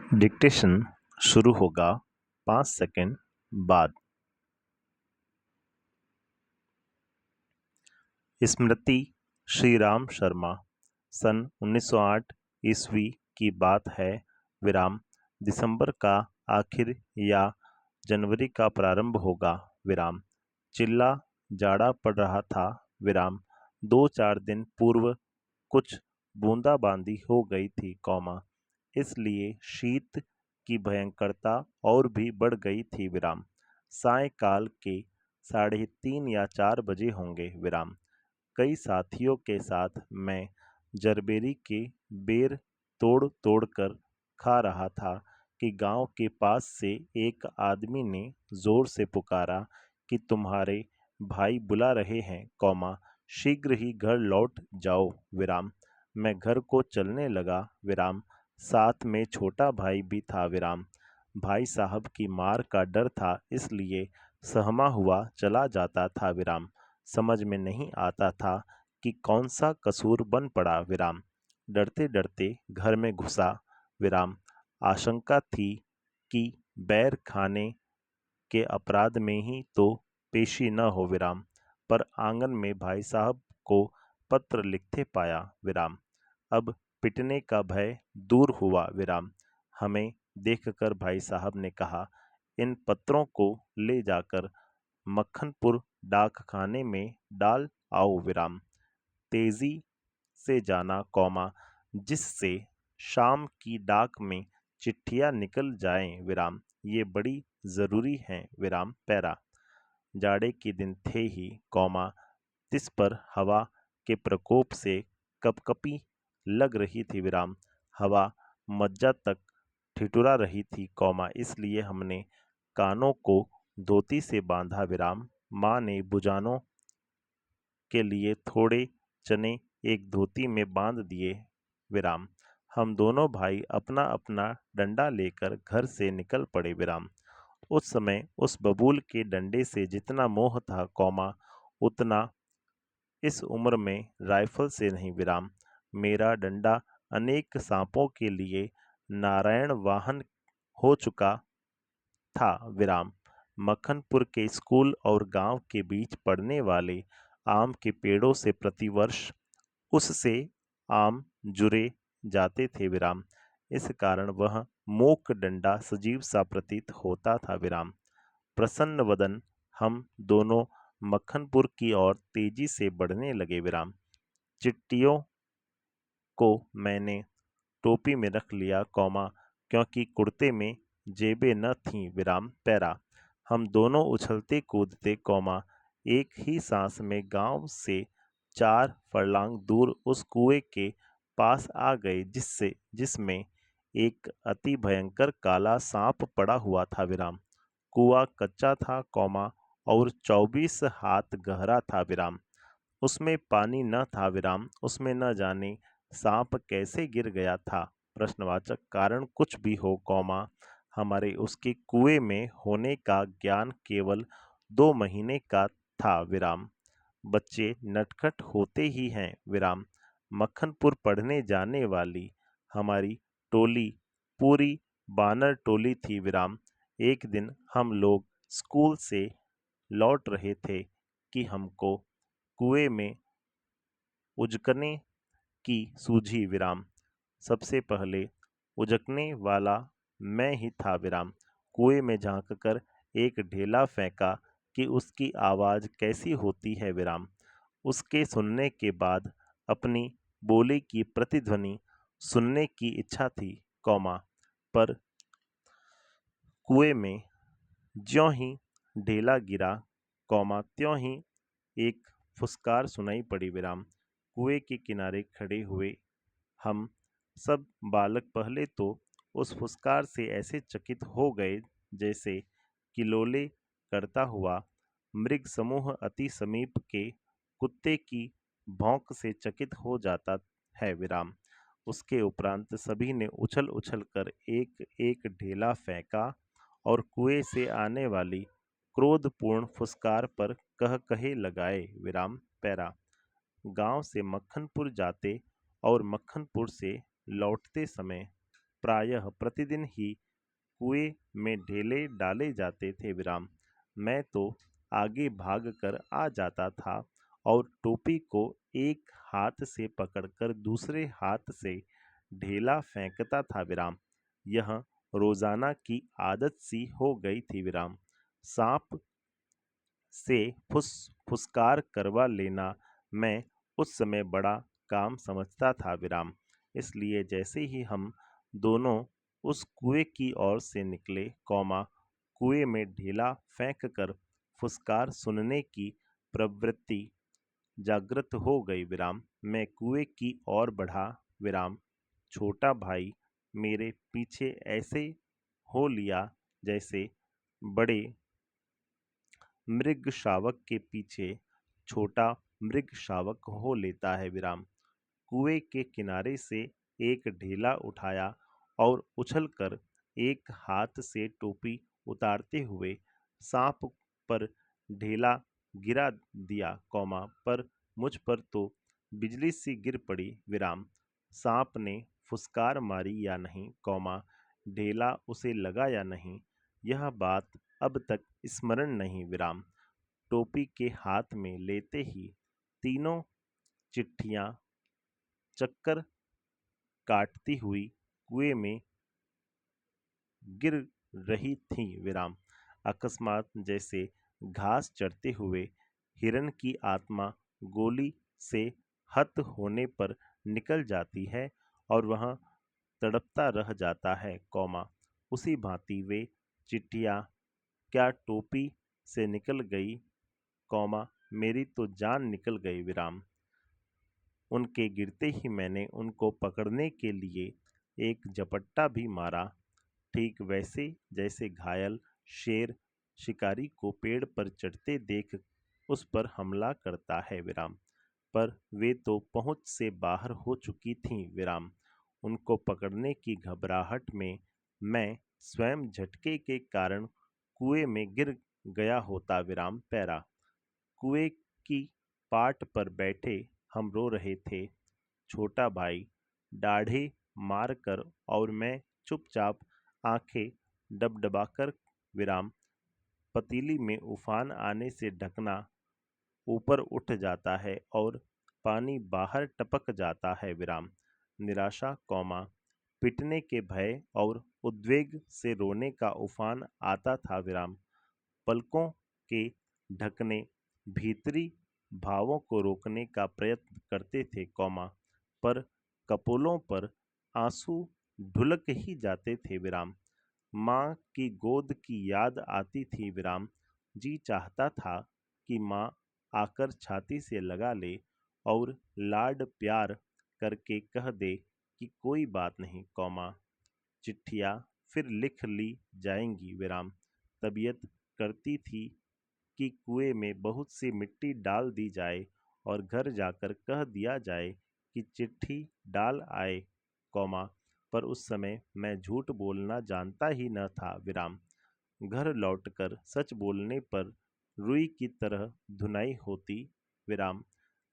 Dictation शुरू होगा 5 second बाद। स्मृति श्रीराम शर्मा। सन 1908 ईस्वी की बात है। विराम। दिसंबर का आखिर या जनवरी का प्रारंभ होगा। विराम। चिल्ला जाड़ा पड़ रहा था। विराम। 2-4 दिन पूर्व कुछ बूंदाबांदी हो गई थी, इसलिए शीत की भयंकरता और भी बढ़ गई थी। विराम। सायंकाल के 3:30 या 4 बजे होंगे। विराम। कई साथियों के साथ मैं जरबेरी के बेर तोड़ तोड़ कर खा रहा था कि गांव के पास से एक आदमी ने जोर से पुकारा कि तुम्हारे भाई बुला रहे हैं, शीघ्र ही घर लौट जाओ। विराम। मैं घर को चलने लगा। विराम। साथ में छोटा भाई भी था। विराम। भाई साहब की मार का डर था, इसलिए सहमा हुआ चला जाता था। विराम। समझ में नहीं आता था कि कौन सा कसूर बन पड़ा। विराम। डरते डरते घर में घुसा। विराम। आशंका थी कि बैर खाने के अपराध में ही तो पेशी न हो। विराम। पर आंगन में भाई साहब को पत्र लिखते पाया। विराम। अब पिटने का भय दूर हुआ। विराम। हमें देखकर भाई साहब ने कहा, इन पत्रों को ले जाकर मक्खनपुर डाकखाने में डाल आओ। विराम। तेजी से जाना, जिससे शाम की डाक में चिट्ठियां निकल जाएं। विराम। ये बड़ी जरूरी हैं। विराम। पैरा। जाड़े के दिन थे ही, तिस पर हवा के प्रकोप से कपकपी लग रही थी। विराम। हवा मज्जा तक ठिठुरा रही थी, इसलिए हमने कानों को धोती से बांधा। विराम। माँ ने बुझानों के लिए थोड़े चने एक धोती में बांध दिए। विराम। हम दोनों भाई अपना अपना डंडा लेकर घर से निकल पड़े। विराम। उस समय उस बबूल के डंडे से जितना मोह था, उतना इस उम्र में राइफल से नहीं। विराम। मेरा डंडा अनेक सांपों के लिए नारायण वाहन हो चुका था। विराम। मक्खनपुर के स्कूल और गांव के बीच पड़ने वाले आम के पेड़ों से प्रतिवर्ष उससे आम जुरे जाते थे। विराम। इस कारण वह मूक डंडा सजीव सा प्रतीत होता था। विराम। प्रसन्न वदन हम दोनों मक्खनपुर की ओर तेजी से बढ़ने लगे। विराम। चिट्ठियों को मैंने टोपी में रख लिया, क्योंकि कुर्ते में जेबें न थीं। विराम। पैरा। हम दोनों उछलते कूदते, एक ही सांस में गांव से 4 फरलांग दूर उस कुएं के पास आ गए, जिसमें एक अति भयंकर काला सांप पड़ा हुआ था। विराम। कुआं कच्चा था, और 24 हाथ गहरा था। विराम। उसमें पानी न था। विराम। उसमें न जाने सांप कैसे गिर गया था। प्रश्नवाचक। कारण कुछ भी हो, हमारे उसके कुएं में होने का ज्ञान केवल 2 महीने का था। विराम। बच्चे नटखट होते ही हैं। विराम। मक्खनपुर पढ़ने जाने वाली हमारी टोली पूरी बानर टोली थी। विराम। एक दिन हम लोग स्कूल से लौट रहे थे कि हमको कुएं में उजकने की सूझी। विराम। सबसे पहले उजकने वाला मैं ही था। विराम। कुएं में झांककर एक ढेला फेंका कि उसकी आवाज कैसी होती है। विराम। उसके सुनने के बाद अपनी बोली की प्रतिध्वनि सुनने की इच्छा थी, पर कुएं में ज्यों ही ढेला गिरा, त्यों ही एक फुसकार सुनाई पड़ी। विराम। कुएं के किनारे खड़े हुए हम सब बालक पहले तो उस फुसकार से ऐसे चकित हो गए जैसे किलोले करता हुआ मृग समूह अति समीप के कुत्ते की भौंक से चकित हो जाता है। विराम। उसके उपरांत सभी ने उछल उछल कर एक एक ढेला फेंका और कुएं से आने वाली क्रोधपूर्ण फुसकार पर कह कहे लगाए। विराम। पैरा। गांव से मक्खनपुर जाते और मक्खनपुर से लौटते समय प्रायः प्रतिदिन ही कुएं में ढेले डाले जाते थे विराम। मैं तो आगे भागकर आ जाता था और टोपी को एक हाथ से पकड़कर दूसरे हाथ से ढेला फेंकता था विराम। यह रोजाना की आदत सी हो गई थी विराम। सांप से फुसकार करवा लेना मैं उस समय बड़ा काम समझता था विराम। इसलिए जैसे ही हम दोनों उस कुएं की ओर से निकले, कुएं में ढेला फेंक कर फुसकार सुनने की प्रवृत्ति जागृत हो गई विराम। मैं कुएं की ओर बढ़ा विराम। छोटा भाई मेरे पीछे ऐसे हो लिया जैसे बड़े मृग शावक के पीछे छोटा मृग शावक हो लेता है विराम। कुएं के किनारे से एक ढेला उठाया और उछलकर एक हाथ से टोपी उतारते हुए सांप पर ढेला गिरा दिया, पर मुझ पर तो बिजली सी गिर पड़ी विराम। सांप ने फुसकार मारी या नहीं, ढेला उसे लगा या नहीं, यह बात अब तक स्मरण नहीं विराम। टोपी के हाथ में लेते ही तीनों चिट्ठियां चक्कर काटती हुई कुएं में गिर रही थीं विराम। अकस्मात जैसे घास चढ़ते हुए हिरन की आत्मा गोली से हत होने पर निकल जाती है और वह तड़पता रह जाता है, उसी भांति वे चिट्ठियां क्या टोपी से निकल गई, मेरी तो जान निकल गई विराम। उनके गिरते ही मैंने उनको पकड़ने के लिए एक झपट्टा भी मारा, ठीक वैसे जैसे घायल शेर शिकारी को पेड़ पर चढ़ते देख उस पर हमला करता है विराम। पर वे तो पहुंच से बाहर हो चुकी थीं विराम। उनको पकड़ने की घबराहट में मैं स्वयं झटके के कारण कुएं में गिर गया होता विराम। कुएं की पाट पर बैठे हम रो रहे थे, छोटा भाई दाढ़े मारकर और मैं चुपचाप आंखें डबडबाकर विराम। पतीली में उफान आने से ढकना ऊपर उठ जाता है और पानी बाहर टपक जाता है विराम। निराशा, पिटने के भय और उद्वेग से रोने का उफान आता था विराम। पलकों के ढकने भीतरी भावों को रोकने का प्रयत्न करते थे, पर कपोलों पर आंसू ढुलक ही जाते थे विराम। माँ की गोद की याद आती थी विराम। जी चाहता था कि माँ आकर छाती से लगा ले और लाड प्यार करके कह दे कि कोई बात नहीं, चिट्ठियाँ फिर लिख ली जाएंगी विराम। तबीयत करती थी कि कुएं में बहुत सी मिट्टी डाल दी जाए और घर जाकर कह दिया जाए कि चिट्ठी डाल आए, पर उस समय मैं झूठ बोलना जानता ही न था विराम। घर लौटकर सच बोलने पर रुई की तरह धुनाई होती विराम।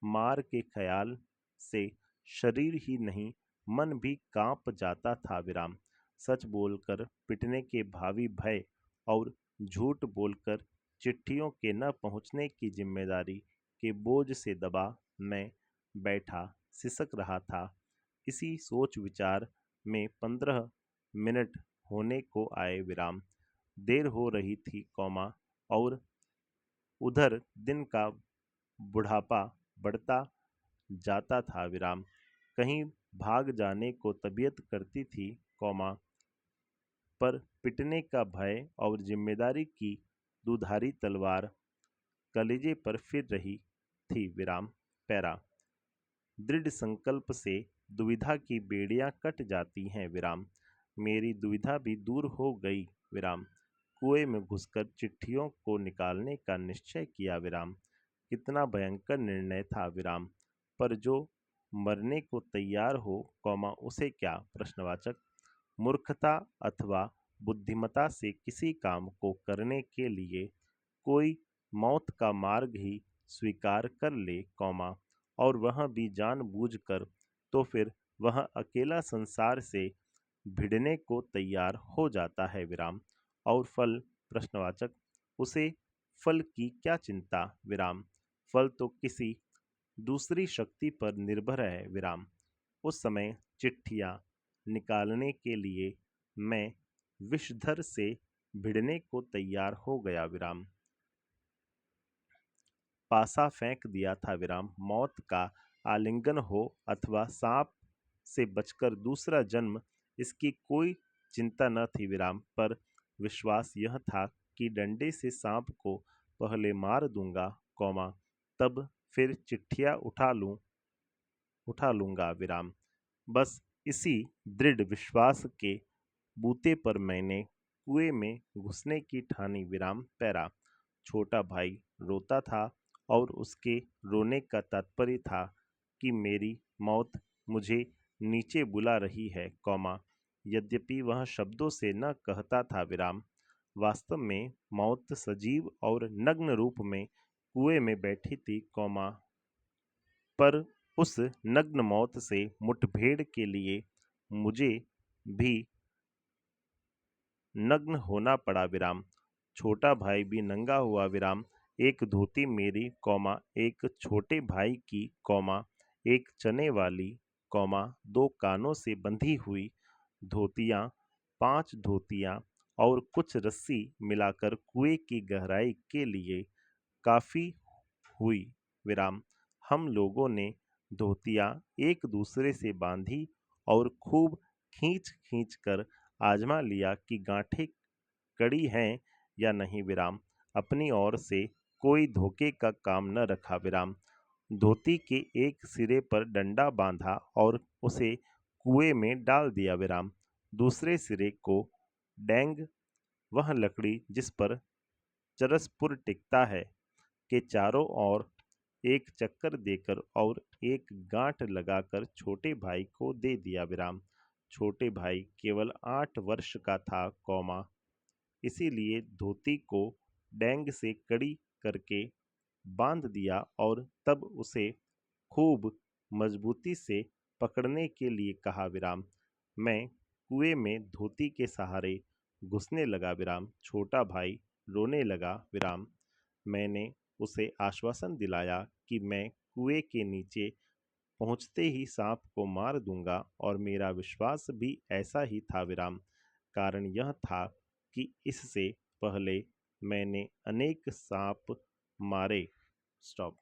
मार के ख्याल से शरीर ही नहीं मन भी कांप जाता था विराम। सच बोलकर पिटने के भावी भय और झूठ बोलकर चिट्ठियों के न पहुंचने की जिम्मेदारी के बोझ से दबा मैं बैठा सिसक रहा था। इसी सोच विचार में 15 मिनट होने को आए विराम। देर हो रही थी, और उधर दिन का बुढ़ापा बढ़ता जाता था विराम। कहीं भाग जाने को तबीयत करती थी, पर पिटने का भय और जिम्मेदारी की दुधारी तलवार कलेजे पर फिर रही थी विराम। दृढ़ संकल्प से दुविधा की बेड़ियां कट जाती हैं विराम। मेरी दुविधा भी दूर हो गई विराम। कुएं में घुसकर चिट्ठियों को निकालने का निश्चय किया विराम। कितना भयंकर निर्णय था विराम। पर जो मरने को तैयार हो, उसे क्या, प्रश्नवाचक। मूर्खता अथवा बुद्धिमता से किसी काम को करने के लिए कोई मौत का मार्ग ही स्वीकार कर ले, और वह भी जानबूझकर, तो फिर वह अकेला संसार से भिड़ने को तैयार हो जाता है विराम। और फल प्रश्नवाचक, उसे फल की क्या चिंता विराम। फल तो किसी दूसरी शक्ति पर निर्भर है विराम। उस समय चिट्ठियां निकालने के लिए मैं विषधर से भिड़ने को तैयार हो गया विराम। पासा फेंक दिया था विराम। मौत का आलिंगन हो अथवा सांप से बचकर दूसरा जन्म, इसकी कोई चिंता न थी विराम। पर विश्वास यह था कि डंडे से सांप को पहले मार दूंगा, तब फिर चिट्ठियां उठा लूंगा विराम। बस इसी दृढ़ विश्वास के बूते पर मैंने कुएं में घुसने की ठानी विराम। पैरा छोटा भाई रोता था और उसके रोने का तात्पर्य था कि मेरी मौत मुझे नीचे बुला रही है, यद्यपि वह शब्दों से न कहता था विराम। वास्तव में मौत सजीव और नग्न रूप में कुएं में बैठी थी, पर उस नग्न मौत से मुठभेड़ के लिए मुझे भी नग्न होना पड़ा विराम। छोटा भाई भी नंगा हुआ विराम। एक धोती मेरी, एक छोटे भाई की, एक चने वाली, दो कानों से बंधी हुई धोतियां, 5 धोतियां और कुछ रस्सी मिलाकर कुएं की गहराई के लिए काफी हुई विराम। हम लोगों ने धोतियां एक दूसरे से बांधी और खूब खींच खींच कर आजमा लिया कि गांठें कड़ी हैं या नहीं विराम। अपनी ओर से कोई धोखे का काम न रखा विराम। धोती के एक सिरे पर डंडा बांधा और उसे कुएं में डाल दिया विराम। दूसरे सिरे को डैंग, वह लकड़ी जिस पर चरसपुर टिकता है, के चारों ओर एक चक्कर देकर और एक गांठ लगाकर छोटे भाई को दे दिया विराम। छोटे भाई केवल 8 वर्ष का था, इसीलिए धोती को डैंग से कड़ी करके बांध दिया और तब उसे खूब मजबूती से पकड़ने के लिए कहा विराम। मैं कुएं में धोती के सहारे घुसने लगा विराम। छोटा भाई रोने लगा विराम। मैंने उसे आश्वासन दिलाया कि मैं कुएं के नीचे पहुंचते ही सांप को मार दूंगा, और मेरा विश्वास भी ऐसा ही था विराम। कारण यह था कि इससे पहले मैंने अनेक सांप मारे। स्टॉप।